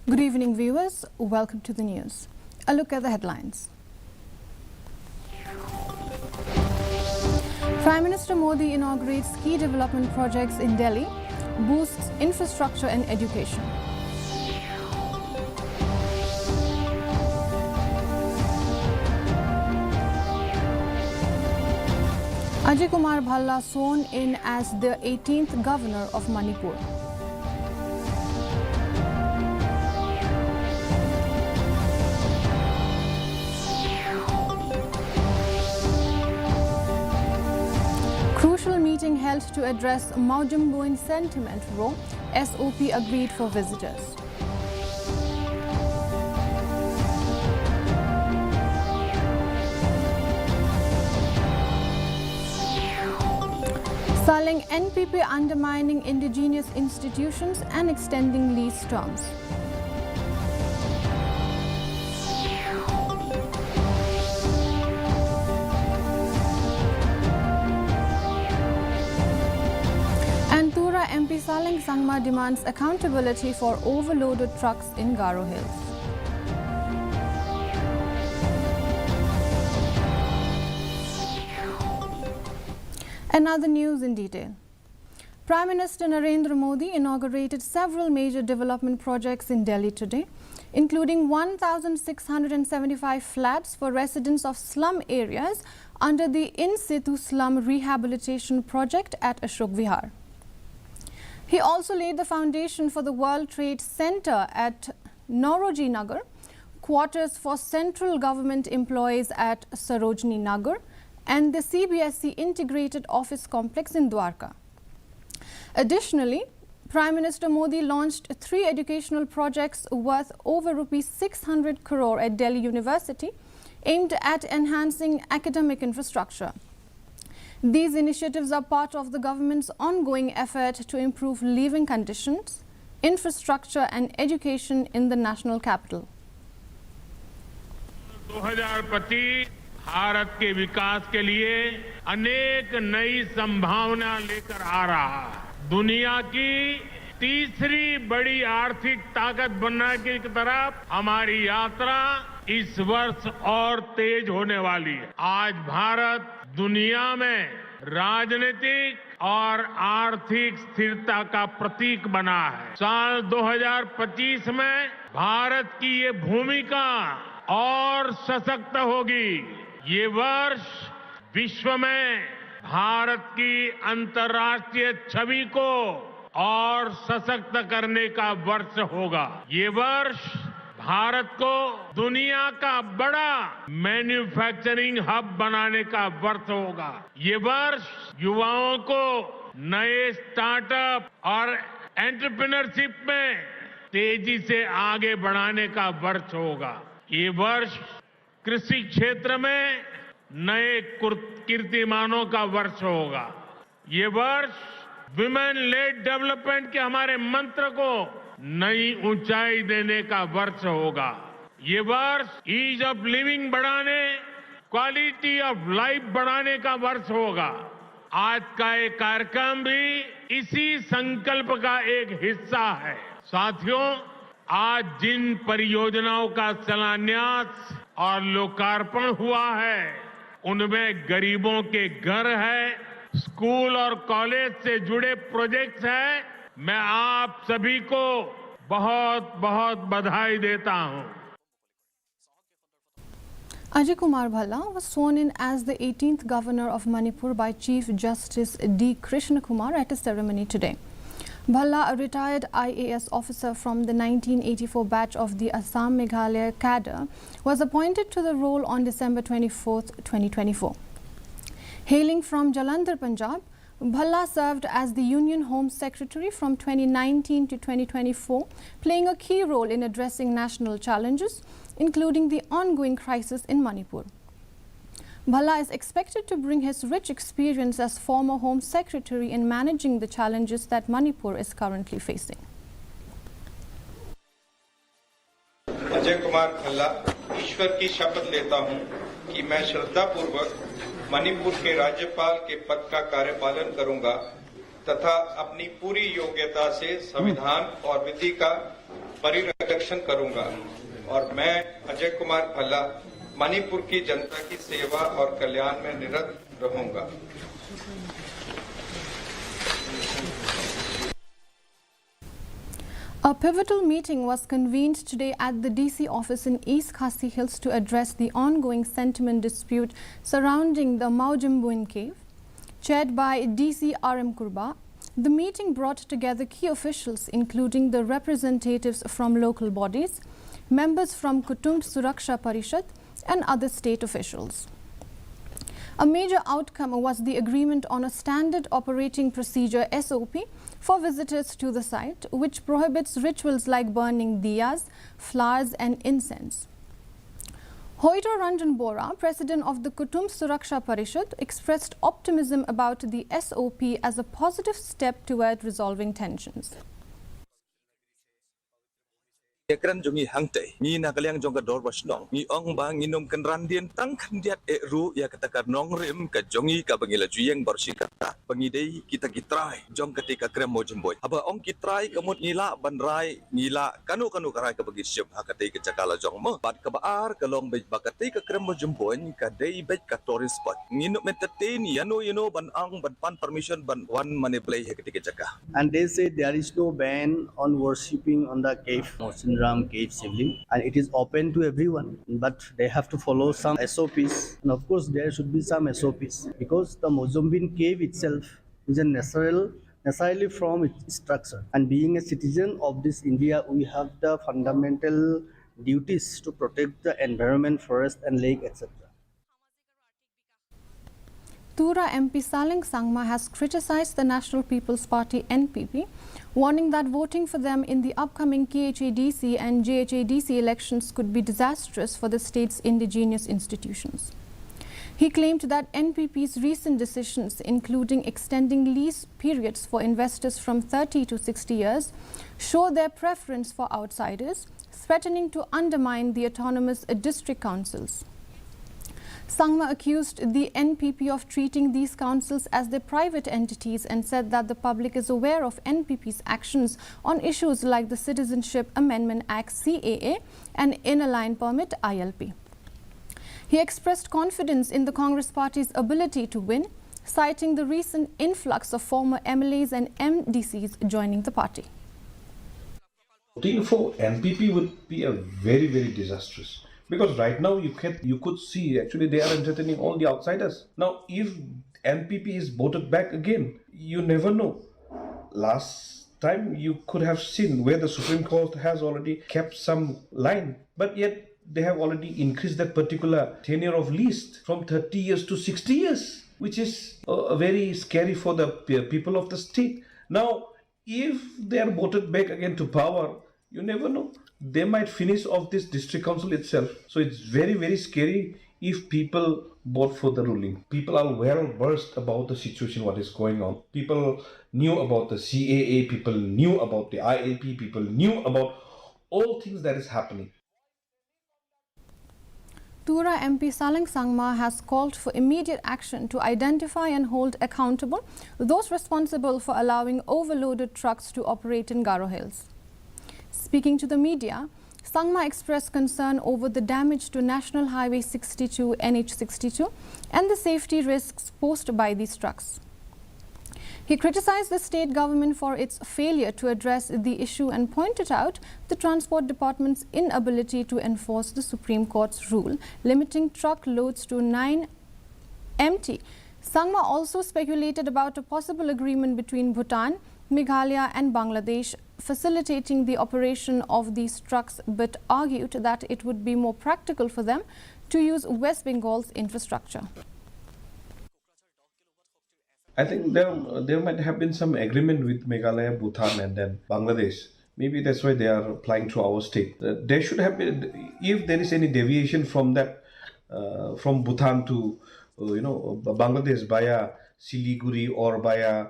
Good evening, viewers. Welcome to the news. A look at the headlines. Prime Minister Modi inaugurates key development projects in Delhi, boosts infrastructure and education. Kumar Bala sworn in as the 18th governor of Manipur. Crucial meeting held to address Mungbu sentiment row. SOP agreed for visitors. Selling NPP undermining indigenous institutions and extending lease terms. And Tura MP Saling Sangma demands accountability for overloaded trucks in Garo Hills. And now the news in detail. Prime Minister Narendra Modi inaugurated several major development projects in Delhi today, including 1,675 flats for residents of slum areas under the In Situ Slum Rehabilitation Project at Ashok Vihar. He also laid the foundation for the World Trade Center at Nauroji Nagar, quarters for central government employees at Sarojini Nagar, and the CBSE Integrated Office Complex in Dwarka. Additionally, Prime Minister Modi launched 3 educational projects worth over Rs 600 crore at Delhi University, aimed at enhancing academic infrastructure. These initiatives are part of the government's ongoing effort to improve living conditions, infrastructure and education in the national capital. 2025 Bharat के विकास के लिए अनेक नई संभावना लेकर आ रहा है। दुनिया की तीसरी बड़ी आर्थिक ताकत बनने की तरफ हमारी यात्रा इस वर्ष और तेज होने वाली है। आज भारत दुनिया में राजनीतिक और आर्थिक स्थिरता का प्रतीक बना है। साल 2025 में भारत की ये भूमिका और सशक्त होगी। ये वर्ष विश्व में भारत की अंतर्राष्ट्रीय छवि को और सशक्त करने का वर्ष होगा। ये वर्ष भारत को दुनिया का बड़ा मैन्युफैक्चरिंग हब बनाने का वर्ष होगा। ये वर्ष युवाओं को नए स्टार्टअप और एंटरप्रेन्योरशिप में तेजी से आगे बढ़ाने का वर्ष होगा। ये वर्ष कृषि क्षेत्र में नए कीर्तिमानों का वर्ष होगा। ये वर्ष विमेन लेड डेवलपमेंट के हमारे मंत्र को नई ऊंचाई देने का वर्ष होगा। ये वर्ष ईज ऑफ लिविंग बढ़ाने, क्वालिटी ऑफ लाइफ बढ़ाने का वर्ष होगा। आज का ये कार्यक्रम भी इसी संकल्प का एक हिस्सा है। साथियों, आज जिन परियोजनाओं का शिलान्यास और लोकार्पण हुआ है, उनमें गरीबों के घर है, स्कूल और कॉलेज से जुड़े प्रोजेक्ट्स हैं। मैं आप सभी को बहुत बहुत बधाई देता हूं। Kumar Bala was sworn in as the 18th governor of Manipur by Chief Justice D. Krishna Kumar at a ceremony today. Bala, a retired IAS officer from the 1984 batch of the Assam Meghalaya cadre, was appointed to the role on December 24, 2024. Hailing from Jalandhar, Punjab, Bala served as the Union Home Secretary from 2019 to 2024, playing a key role in addressing national challenges, including the ongoing crisis in Manipur. Bala is expected to bring his rich experience as former Home Secretary in managing the challenges that Manipur is currently facing. Kumar Bala, ईश्वर की शपथ लेता हूं कि मैं श्रद्धापूर्वक मणिपुर के राज्यपाल के पद का कार्यपालन करूंगा तथा अपनी पूरी योग्यता से संविधान और विधि का परिरक्षण इंस्ट्रक्शन करूंगा और मैं अजय कुमार भल्ला मणिपुर की जनता की सेवा और कल्याण में निरत रहूंगा। A pivotal meeting was convened today at the DC office in East Khasi Hills to address the ongoing sentiment dispute surrounding the Mungbu Cave. Chaired by DC RM Kurba, the meeting brought together key officials including the representatives from local bodies, members from Kutumb Suraksha Parishad and other state officials. A major outcome was the agreement on a standard operating procedure SOP for visitors to the site, which prohibits rituals like burning diyas, flowers and incense. Hoito Ranjan Bora, president of the Kutumb Suraksha Parishad, expressed optimism about the SOP as a positive step toward resolving tensions. Ekran jongi hangte ni nakaliang jongga dor basnong ni ong bang inom kan randian tang kandiat ru ya katakar nong rem ka jongi ka bangila juyeng barsikata pangidei kita kitrai jong ketika krem mojemboy aba ong kitrai kamut ngila banrai ngila kanu karai ka bagi syep hakatei ke cakala jong mo bat ka baar ka long bej bakatei ka krem mojemboy ka dei bej ka tourist spot ngino metete ni yano ban ang ban pan permission ban wan mane play ketika caka. And they say there is no ban on worshipping on the cave Ram cave sibling, and it is open to everyone, but they have to follow some SOPs, and of course there should be some SOPs because the Mungbu cave itself is a necessarily from its structure, and being a citizen of this India, we have the fundamental duties to protect the environment, forest and lake, etc. Tura MP Saling Sangma has criticized the National People's Party NPP, warning that voting for them in the upcoming KHADC and JHADC elections could be disastrous for the state's indigenous institutions. He claimed that NPP's recent decisions, including extending lease periods for investors from 30 to 60 years, show their preference for outsiders, threatening to undermine the autonomous district councils. Sangma accused the NPP of treating these councils as their private entities and said that the public is aware of NPP's actions on issues like the Citizenship Amendment Act CAA and Inner Line Permit ILP. He expressed confidence in the Congress Party's ability to win, citing the recent influx of former MLAs and MDCs joining the party. Voting for NPP would be a very, very disastrous. Because right now you could see actually they are entertaining all the outsiders. Now if NPP is voted back again, you never know. Last time you could have seen where the Supreme Court has already kept some line, but yet they have already increased that particular tenure of lease from 30 years to 60 years, which is very scary for the people of the state. Now if they are voted back again to power, you never know. They might finish off this district council itself. So it's very, very scary if people vote for the ruling. People are well versed about the situation, what is going on. People knew about the CAA, people knew about the ILP, people knew about all things that is happening. Tura MP Saling Sangma has called for immediate action to identify and hold accountable those responsible for allowing overloaded trucks to operate in Garo Hills. Speaking to the media, Sangma expressed concern over the damage to National Highway 62, NH62 and the safety risks posed by these trucks. He criticized the state government for its failure to address the issue and pointed out the Transport Department's inability to enforce the Supreme Court's rule limiting truck loads to 9 MT. Sangma also speculated about a possible agreement between Bhutan, Meghalaya and Bangladesh facilitating the operation of these trucks, but argued that it would be more practical for them to use West Bengal's infrastructure. I think there might have been some agreement with Meghalaya, Bhutan and then Bangladesh. Maybe that's why they are applying to our state. There should have been, if there is any deviation from that, from Bhutan to Bangladesh via Siliguri or via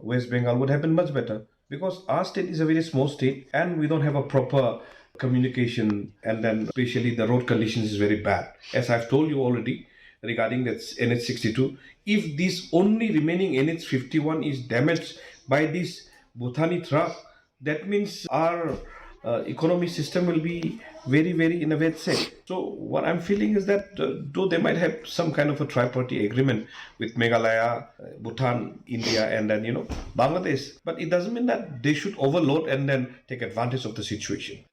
West Bengal would have been much better, because our state is a very small state and we don't have a proper communication, and then especially the road conditions is very bad. As I've told you already regarding that NH62, if this only remaining NH51 is damaged by this Bhutani truck, that means our economy system will be very, very in a way set. So what I'm feeling is that though they might have some kind of a tri-party agreement with Meghalaya, Bhutan, India, and then Bangladesh, but it doesn't mean that they should overload and then take advantage of the situation.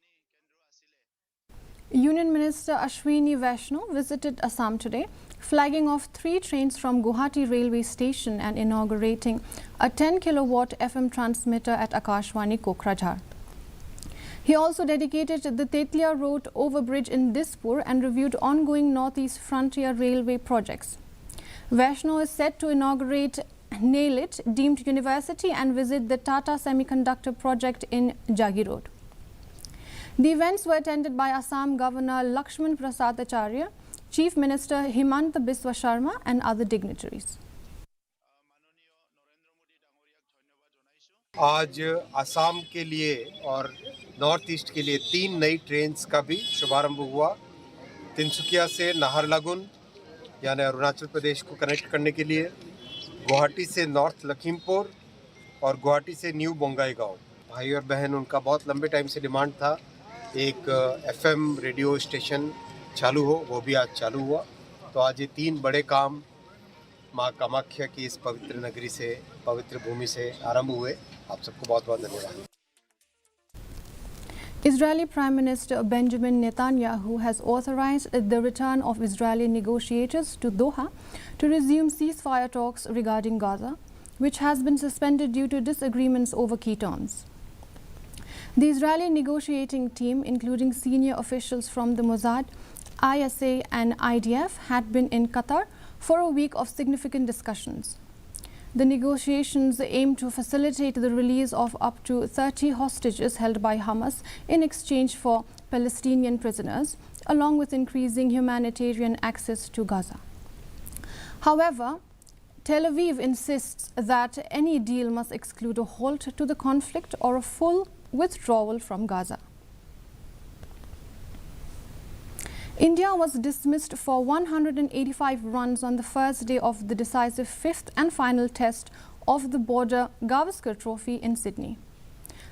Union Minister Ashwini Vaishnaw visited Assam today, flagging off 3 trains from Guwahati railway station and inaugurating a 10 kilowatt FM transmitter at Akashwani Kokrajhar. He also dedicated the Tetlia Road overbridge in Dispur and reviewed ongoing Northeast Frontier Railway projects. Vaishnaw is set to inaugurate Nailit deemed university and visit the Tata Semiconductor project in Jagi Road. The events were attended by Assam Governor Lakshman Prasad Acharya, Chief Minister Himanta Biswa Sharma and other dignitaries. आज असम के लिए और north east के लिए 3 नई trains का भी शुभारंभ हुआ। तिनसुकिया से नाहरलगुन यानी अरुणाचल प्रदेश को कनेक्ट करने के लिए, गुवाहाटी से नॉर्थ लखीमपुर और गुवाहाटी से न्यू बोंगाईगांव। भाई और बहन, उनका बहुत लंबे टाइम से डिमांड था एक एफएम रेडियो स्टेशन चालू हो, वो भी आज चालू हुआ। तो आज ये 3 बड़े काम माँ कामाख्या की इस पवित्र नगरी से, पवित्र भूमि से आरंभ हुए। आप सबको बहुत-बहुत धन्यवाद। Israeli Prime Minister Benjamin Netanyahu has authorized the return of Israeli negotiators to Doha to resume ceasefire talks regarding Gaza, which has been suspended due to disagreements over key terms. The Israeli negotiating team, including senior officials from the Mossad, ISA and IDF, had been in Qatar for a week of significant discussions. The negotiations aim to facilitate the release of up to 30 hostages held by Hamas in exchange for Palestinian prisoners, along with increasing humanitarian access to Gaza. However, Tel Aviv insists that any deal must exclude a halt to the conflict or a full withdrawal from Gaza. India was dismissed for 185 runs on the first day of the decisive 5th and final test of the Border Gavaskar Trophy in Sydney.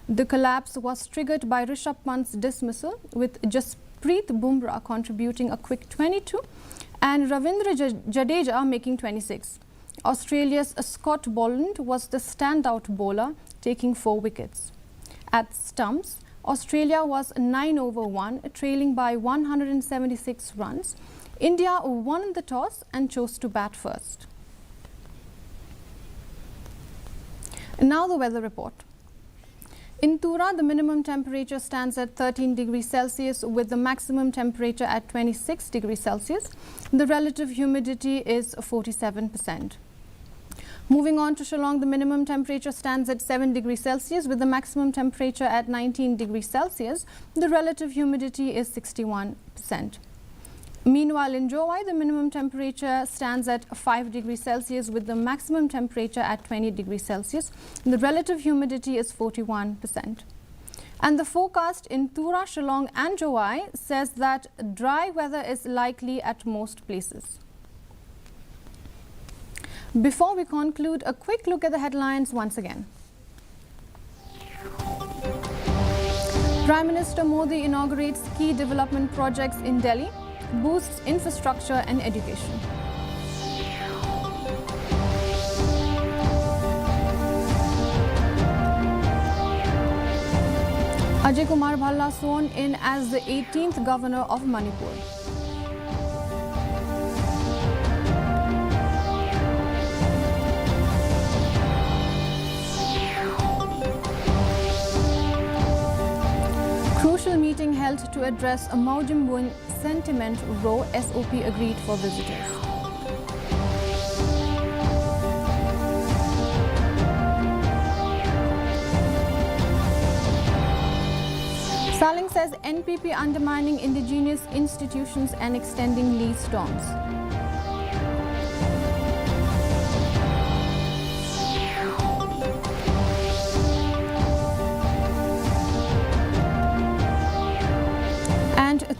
The collapse was triggered by Rishabh Pant's dismissal, with Jasprit Bumrah contributing a quick 22 and Ravindra Jadeja making 26. Australia's Scott Boland was the standout bowler, taking 4 wickets. At stumps, Australia was 9 over 1, trailing by 176 runs. India won the toss and chose to bat first. Now the weather report. In Tura, the minimum temperature stands at 13 degrees Celsius with the maximum temperature at 26 degrees Celsius. The relative humidity is 47%. Moving on to Shillong, the minimum temperature stands at 7 degrees Celsius with the maximum temperature at 19 degrees Celsius. The relative humidity is 61%. Meanwhile, in Jowai, the minimum temperature stands at 5 degrees Celsius with the maximum temperature at 20 degrees Celsius. The relative humidity is 41%. And the forecast in Tura, Shillong and Jowai says that dry weather is likely at most places. Before we conclude, a quick look at the headlines once again. Prime Minister Modi inaugurates key development projects in Delhi, boosts infrastructure and education. Ajay Kumar Bala sworn in as the 18th governor of Manipur. Crucial meeting held to address a Mungbu sentiment row SOP agreed for visitors. Saling says NPP undermining indigenous institutions and extending lease storms.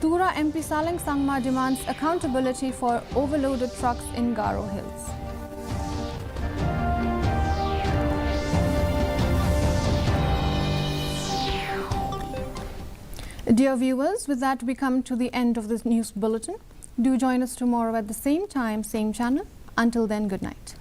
Tura MP Saling Sangma demands accountability for overloaded trucks in Garo Hills. Dear viewers, with that we come to the end of this news bulletin. Do join us tomorrow at the same time, same channel. Until then, good night.